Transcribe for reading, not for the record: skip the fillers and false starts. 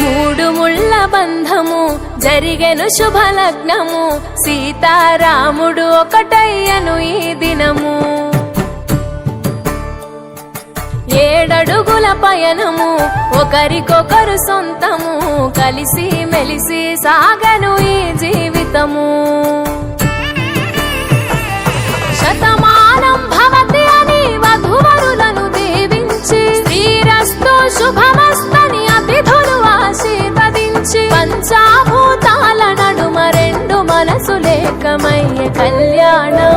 మూడు ముళ్ళ బంధము జరిగెను శుభలగ్నము, సీతారాముడు ఒకటయ్యను ఈ దినము. 7 అడుగుల పయనము ఒకరికొకరు సొంతము, కలిసి మెలిసి సాగను ఈ జీవితము. శతమానం భవతి అని వధువరులను దీవించి, శ్రీరస్తు శుభమస్తని అతిథులు ఆశీర్వదించి, పంచాభూతాల నడుమ 2 మనసులేకమయ్యే కళ్యాణం.